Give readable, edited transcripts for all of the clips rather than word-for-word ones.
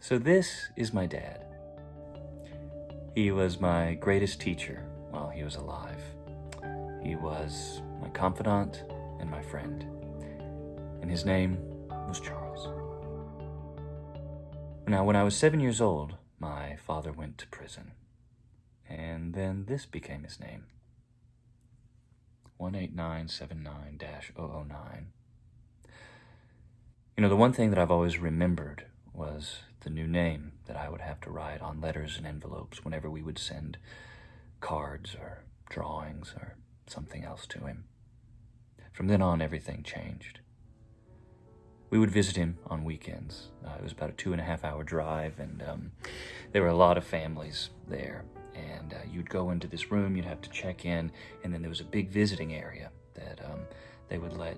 So this is my dad. He was my greatest teacher while he was alive. He was my confidant and my friend. And his name was Charles. Now, when I was 7 years old, my father went to prison. And then this became his name. 18979-009. You know, the one thing that I've always remembered was the new name that I would have to write on letters and envelopes whenever we would send cards or drawings or something else to him. From then on, everything changed. We would visit him on weekends. It was about a 2.5-hour drive, and there were a lot of families there. And you'd go into this room, you'd have to check in, and then there was a big visiting area that they would let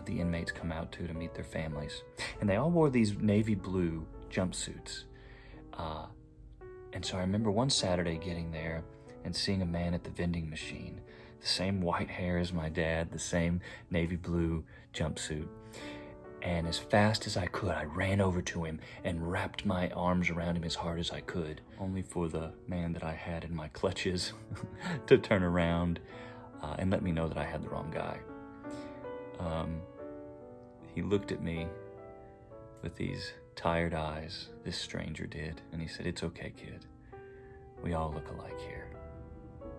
the inmates come out to meet their families. And they all wore these navy blue jumpsuits. And so I remember one Saturday getting there and seeing a man at the vending machine, the same white hair as my dad, the same navy blue jumpsuit. And as fast as I could, I ran over to him and wrapped my arms around him as hard as I could, only for the man that I had in my clutches to turn around and let me know that I had the wrong guy. He looked at me with these tired eyes, this stranger did, and he said, "It's okay, kid. We all look alike here."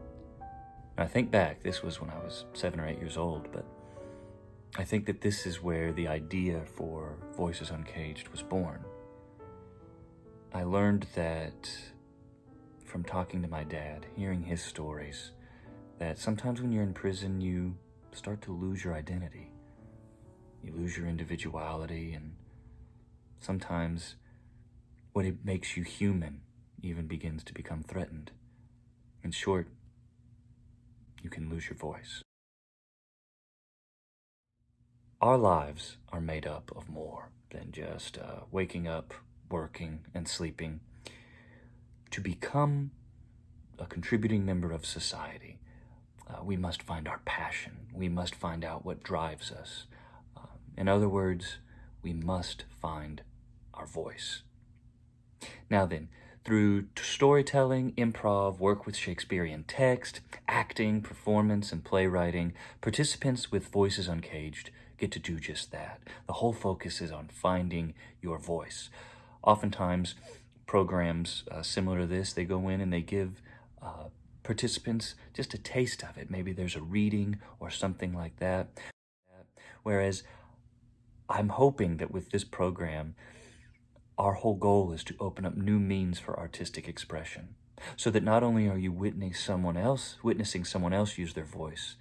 And I think back, this was when I was 7 or 8 years old, but I think that this is where the idea for Voices UnCaged was born. I learned that from talking to my dad, hearing his stories, that sometimes when you're in prison, you start to lose your identity. You lose your individuality, and sometimes what it makes you human even begins to become threatened. In short, you can lose your voice. Our lives are made up of more than just waking up, working, and sleeping. To become a contributing member of society, we must find our passion. We must find out what drives us. In other words, we must find our voice. Now then, through storytelling, improv, work with Shakespearean text, acting, performance, and playwriting, participants with Voices UnCaged get to do just that. The whole focus is on finding your voice. Oftentimes, programs similar to this, they go in and they give participants just a taste of it. Maybe there's a reading or something like that. Whereas I'm hoping that with this program, our whole goal is to open up new means for artistic expression, so that not only are you witnessing someone else use their voice,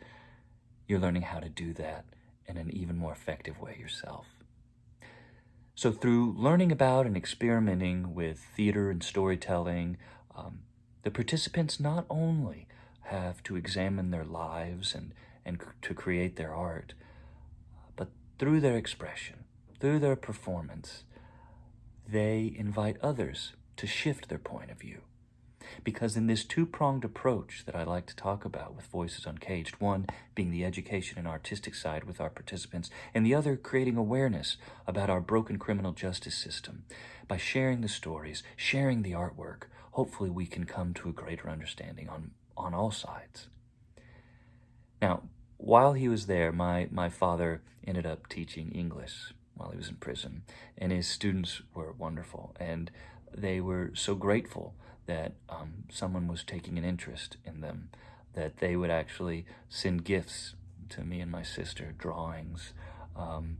you're learning how to do that in an even more effective way yourself. So through learning about and experimenting with theater and storytelling, the participants not only have to examine their lives and to create their art, but through their expression, through their performance, they invite others to shift their point of view. Because in this two-pronged approach that I like to talk about with Voices UnCaged, one being the education and artistic side with our participants, and the other creating awareness about our broken criminal justice system. By sharing the stories, sharing the artwork, hopefully we can come to a greater understanding on all sides. Now, while he was there, my father ended up teaching English while he was in prison, and his students were wonderful, and they were so grateful that someone was taking an interest in them, that they would actually send gifts to me and my sister, drawings, and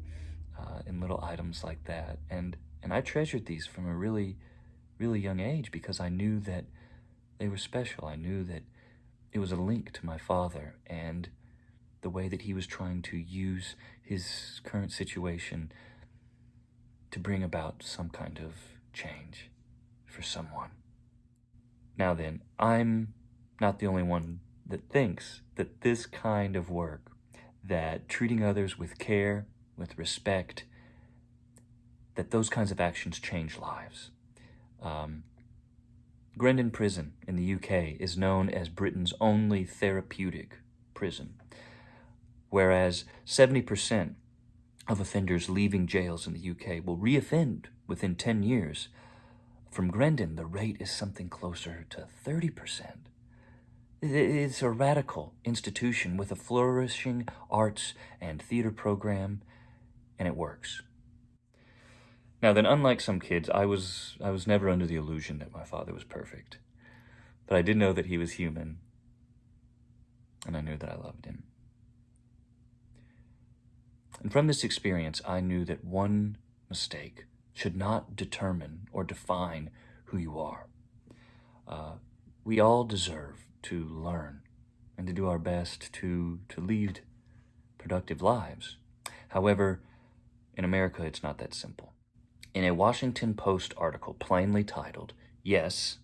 little items like that. And I treasured these from a really, really young age because I knew that they were special. I knew that it was a link to my father and the way that he was trying to use his current situation to bring about some kind of change for someone. Now then, I'm not the only one that thinks that this kind of work, that treating others with care, with respect, that those kinds of actions change lives. Grendon Prison in the UK is known as Britain's only therapeutic prison, whereas 70% of offenders leaving jails in the UK will reoffend within 10 years. from Grendon, the rate is something closer to 30%. It's a radical institution with a flourishing arts and theater program, and it works. Now then, unlike some kids, I was never under the illusion that my father was perfect. But I did know that he was human, and I knew that I loved him. And from this experience, I knew that one mistake should not determine or define who you are. We all deserve to learn and to do our best to lead productive lives. However, in America, it's not that simple. In a Washington Post article plainly titled, "Yes,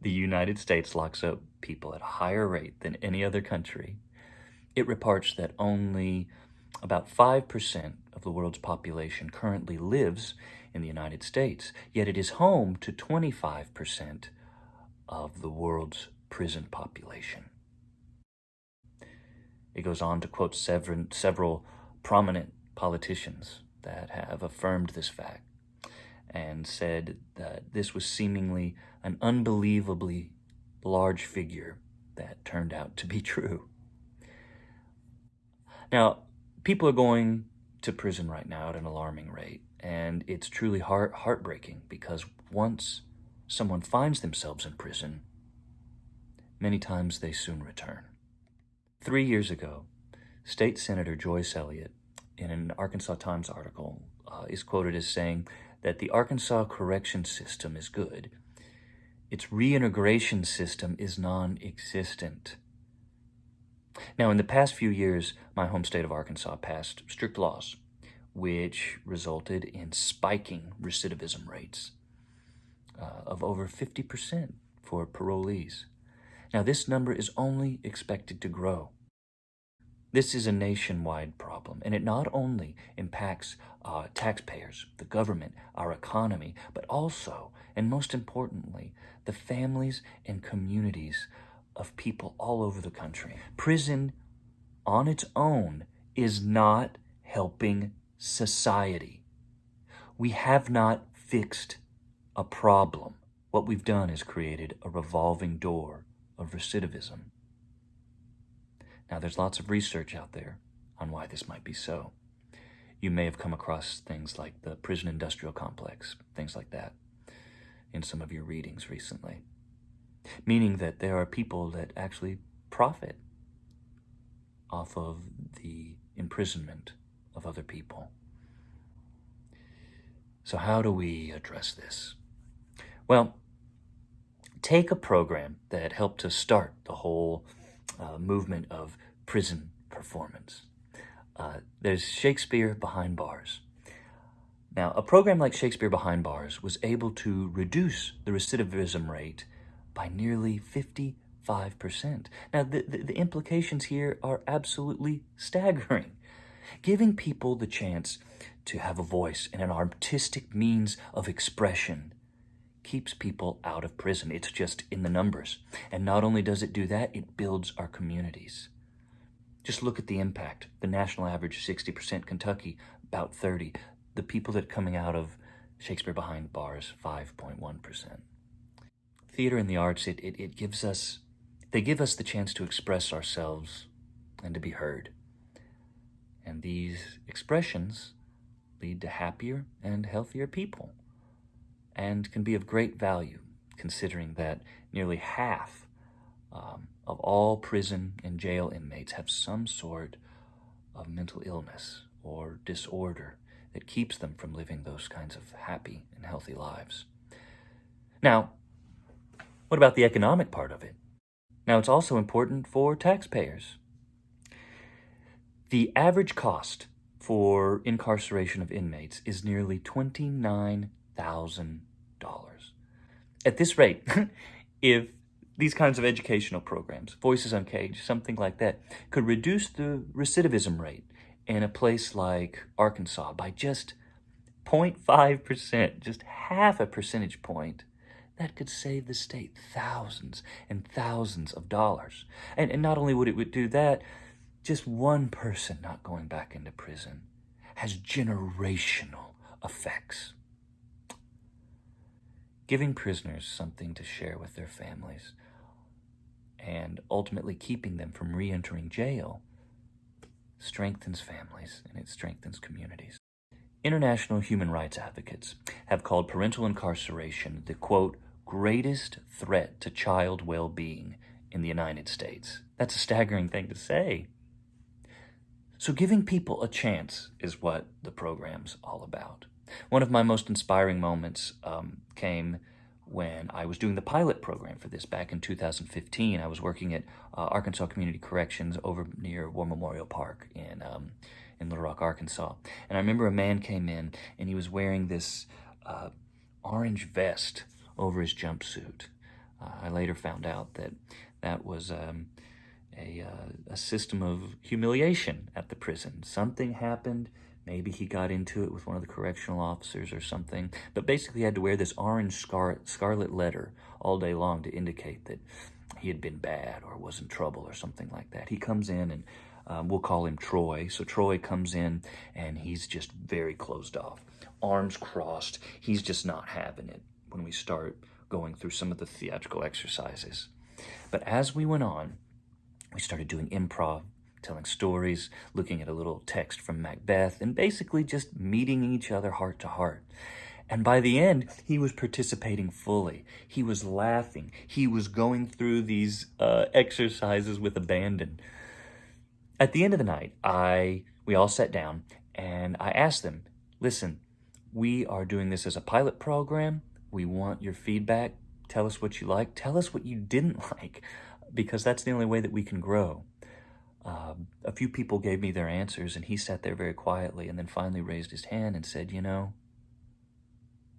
the United States locks up people at a higher rate than any other country," it reports that only about 5% of the world's population currently lives in the United States, yet it is home to 25% of the world's prison population. It goes on to quote several prominent politicians that have affirmed this fact and said that this was seemingly an unbelievably large figure that turned out to be true. Now, people are going to prison right now at an alarming rate, and it's truly heartbreaking because once someone finds themselves in prison, many times they soon return. 3 years ago, State Senator Joyce Elliott, in an Arkansas Times article, is quoted as saying that the Arkansas correction system is good. Its reintegration system is non-existent. Now, in the past few years, my home state of Arkansas passed strict laws, which resulted in spiking recidivism rates of over 50% for parolees. Now, this number is only expected to grow. This is a nationwide problem, and it not only impacts taxpayers, the government, our economy, but also, and most importantly, the families and communities of people all over the country. Prison on its own is not helping society. We have not fixed a problem. What we've done is created a revolving door of recidivism. Now, there's lots of research out there on why this might be so. You may have come across things like the prison industrial complex, things like that, in some of your readings recently. Meaning that there are people that actually profit off of the imprisonment of other people. So how do we address this? Well, take a program that helped to start the whole movement of prison performance. There's Shakespeare Behind Bars. Now, a program like Shakespeare Behind Bars was able to reduce the recidivism rate by nearly 55%. Now, the implications here are absolutely staggering. Giving people the chance to have a voice and an artistic means of expression keeps people out of prison. It's just in the numbers. And not only does it do that, it builds our communities. Just look at the impact. The national average, 60%, Kentucky, about 30%. The people that are coming out of Shakespeare Behind Bars, 5.1%. Theater and the arts, it gives us, they give us the chance to express ourselves and to be heard. And these expressions lead to happier and healthier people and can be of great value, considering that nearly half of all prison and jail inmates have some sort of mental illness or disorder that keeps them from living those kinds of happy and healthy lives. Now, what about the economic part of it? Now, it's also important for taxpayers. The average cost for incarceration of inmates is nearly $29,000. At this rate, if these kinds of educational programs, Voices UnCaged, something like that, could reduce the recidivism rate in a place like Arkansas by just 0.5%, just half a percentage point, that could save the state thousands and thousands of dollars. And not only would it do that, just one person not going back into prison has generational effects. Giving prisoners something to share with their families and ultimately keeping them from re-entering jail strengthens families and it strengthens communities. International human rights advocates have called parental incarceration the, quote, greatest threat to child well-being in the United States. That's a staggering thing to say. So giving people a chance is what the program's all about. One of my most inspiring moments came when I was doing the pilot program for this back in 2015. I was working at Arkansas Community Corrections over near War Memorial Park in Little Rock, Arkansas. And I remember a man came in and he was wearing this orange vest over his jumpsuit. I later found out that that was a system of humiliation at the prison. Something happened. Maybe he got into it with one of the correctional officers or something. But basically he had to wear this orange scarlet letter all day long to indicate that he had been bad or was in trouble or something like that. He comes in and we'll call him Troy. So Troy comes in and he's just very closed off. Arms crossed. He's just not having it when we start going through some of the theatrical exercises. But as we went on, we started doing improv, telling stories, looking at a little text from Macbeth, and basically just meeting each other heart to heart. And by the end, he was participating fully. He was laughing. He was going through these exercises with abandon. At the end of the night, we all sat down, and I asked them, listen, we are doing this as a pilot program. We want your feedback. Tell us what you like. Tell us what you didn't like, because that's the only way that we can grow. A few people gave me their answers, and he sat there very quietly and then finally raised his hand and said, you know,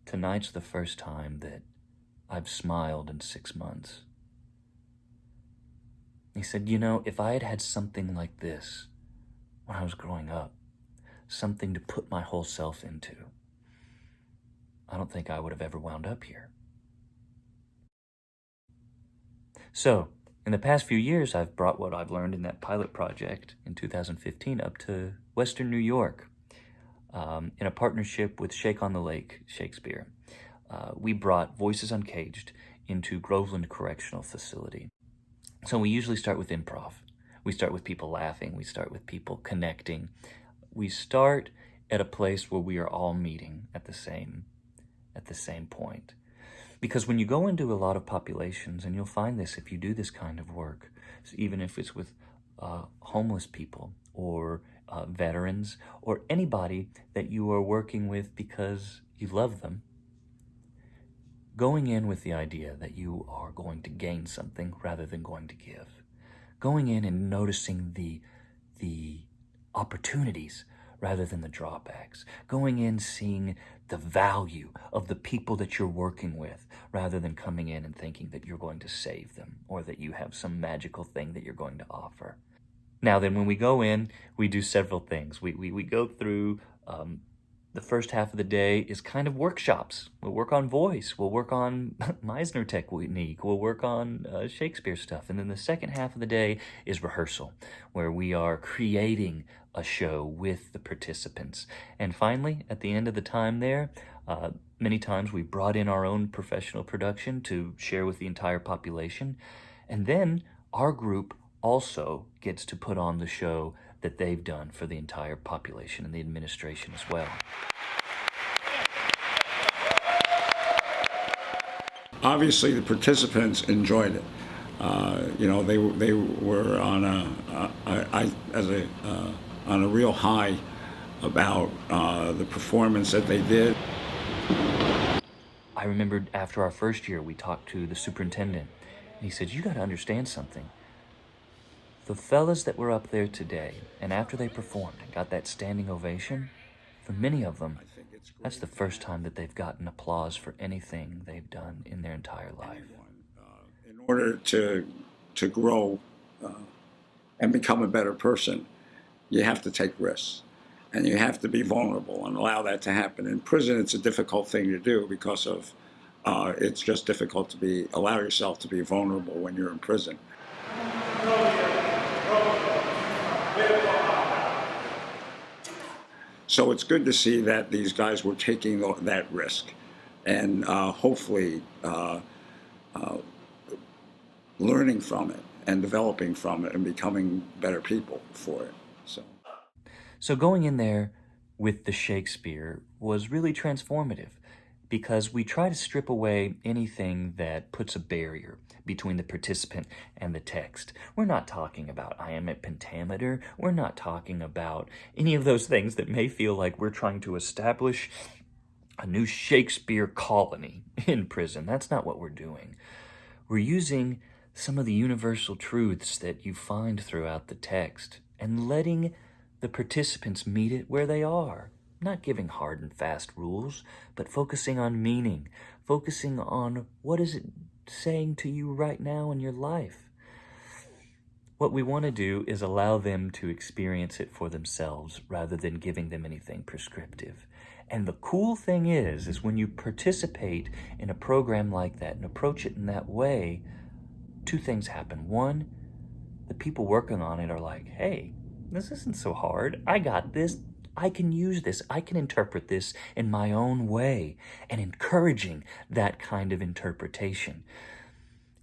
tonight's the first time that I've smiled in 6 months. He said, you know, if I had had something like this when I was growing up, something to put my whole self into, I don't think I would have ever wound up here. So, in the past few years, I've brought what I've learned in that pilot project in 2015 up to Western New York in a partnership with Shake on the Lake Shakespeare. We brought Voices UnCaged into Groveland Correctional Facility. So we usually start with improv. We start with people laughing. We start with people connecting. We start at a place where we are all meeting at the same point. Because when you go into a lot of populations, and you'll find this if you do this kind of work, so even if it's with homeless people or veterans or anybody that you are working with because you love them, going in with the idea that you are going to gain something rather than going to give. Going in and noticing the opportunities rather than the drawbacks. Going in seeing the value of the people that you're working with rather than coming in and thinking that you're going to save them or that you have some magical thing that you're going to offer. Now then, when we go in, we do several things. We go through the first half of the day is kind of workshops. We'll work on voice. We'll work on Meisner technique. We'll work on Shakespeare stuff. And then the second half of the day is rehearsal, where we are creating a show with the participants. And finally, at the end of the time there, many times we brought in our own professional production to share with the entire population. And then our group also gets to put on the show that they've done for the entire population and the administration as well. Obviously, the participants enjoyed it. They were on a real high about the performance that they did. I remembered after our first year, we talked to the superintendent, and he said, "You got to understand something. The fellas that were up there today, and after they performed and got that standing ovation, for many of them, that's the first time that they've gotten applause for anything they've done in their entire life." In order to grow and become a better person, you have to take risks. And you have to be vulnerable and allow that to happen. In prison, it's a difficult thing to do because of it's just difficult to allow yourself to be vulnerable when you're in prison. So it's good to see that these guys were taking that risk and hopefully learning from it and developing from it and becoming better people for it. So going in there with the Shakespeare was really transformative because we try to strip away anything that puts a barrier between the participant and the text. We're not talking about iambic pentameter. We're not talking about any of those things that may feel like we're trying to establish a new Shakespeare colony in prison. That's not what we're doing. We're using some of the universal truths that you find throughout the text and letting the participants meet it where they are. Not giving hard and fast rules, but focusing on meaning, focusing on what is it saying to you right now in your life. What we want to do is allow them to experience it for themselves rather than giving them anything prescriptive. And the cool thing is when you participate in a program like that and approach it in that way, two things happen. One, the people working on it are like, hey, this isn't so hard. I got this. I can use this. I can interpret this in my own way, and encouraging that kind of interpretation.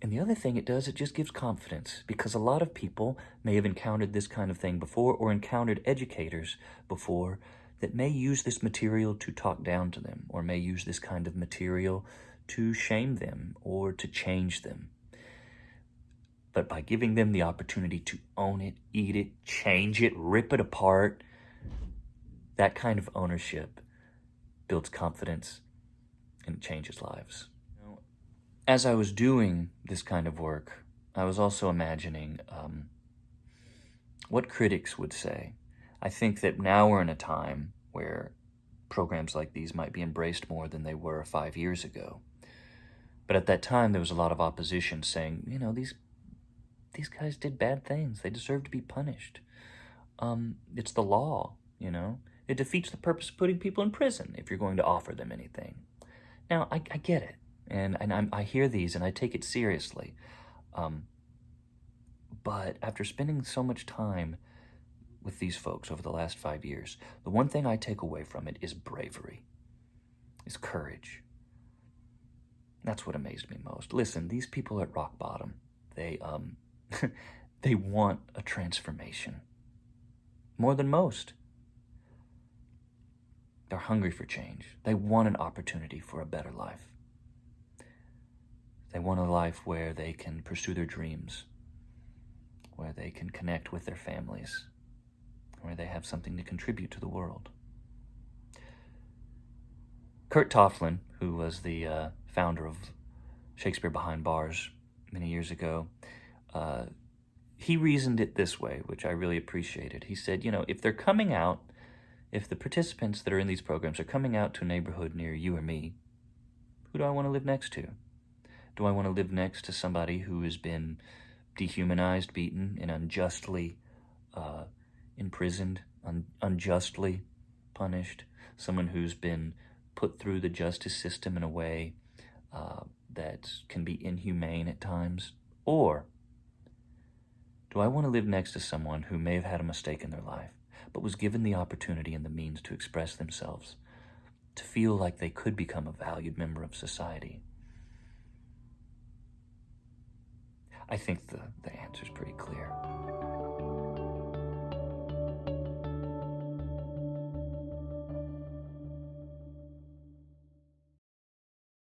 And the other thing it does, it just gives confidence, because a lot of people may have encountered this kind of thing before or encountered educators before that may use this material to talk down to them or may use this kind of material to shame them or to change them. But by giving them the opportunity to own it, eat it, change it, rip it apart, that kind of ownership builds confidence and changes lives. As I was doing this kind of work, I was also imagining what critics would say. I think that now we're in a time where programs like these might be embraced more than they were 5 years ago. But at that time, there was a lot of opposition saying, these guys did bad things. They deserve to be punished. It's the law, It defeats the purpose of putting people in prison if you're going to offer them anything. Now, I get it, and I hear these, and I take it seriously. But after spending so much time with these folks over the last 5 years, the one thing I take away from it is bravery, is courage. That's what amazed me most. Listen, these people are at rock bottom. They they want a transformation more than most. They're hungry for change. They want an opportunity for a better life. They want a life where they can pursue their dreams, where they can connect with their families, where they have something to contribute to the world. Kurt Tofflin, who was the founder of Shakespeare Behind Bars many years ago, he reasoned it this way, which I really appreciated. He said, if they're coming out, if the participants that are in these programs are coming out to a neighborhood near you or me, who do I want to live next to? Do I want to live next to somebody who has been dehumanized, beaten, and unjustly imprisoned, unjustly punished? Someone who's been put through the justice system in a way that can be inhumane at times? Or do I want to live next to someone who may have had a mistake in their life, but was given the opportunity and the means to express themselves, to feel like they could become a valued member of society? I think the answer's pretty clear.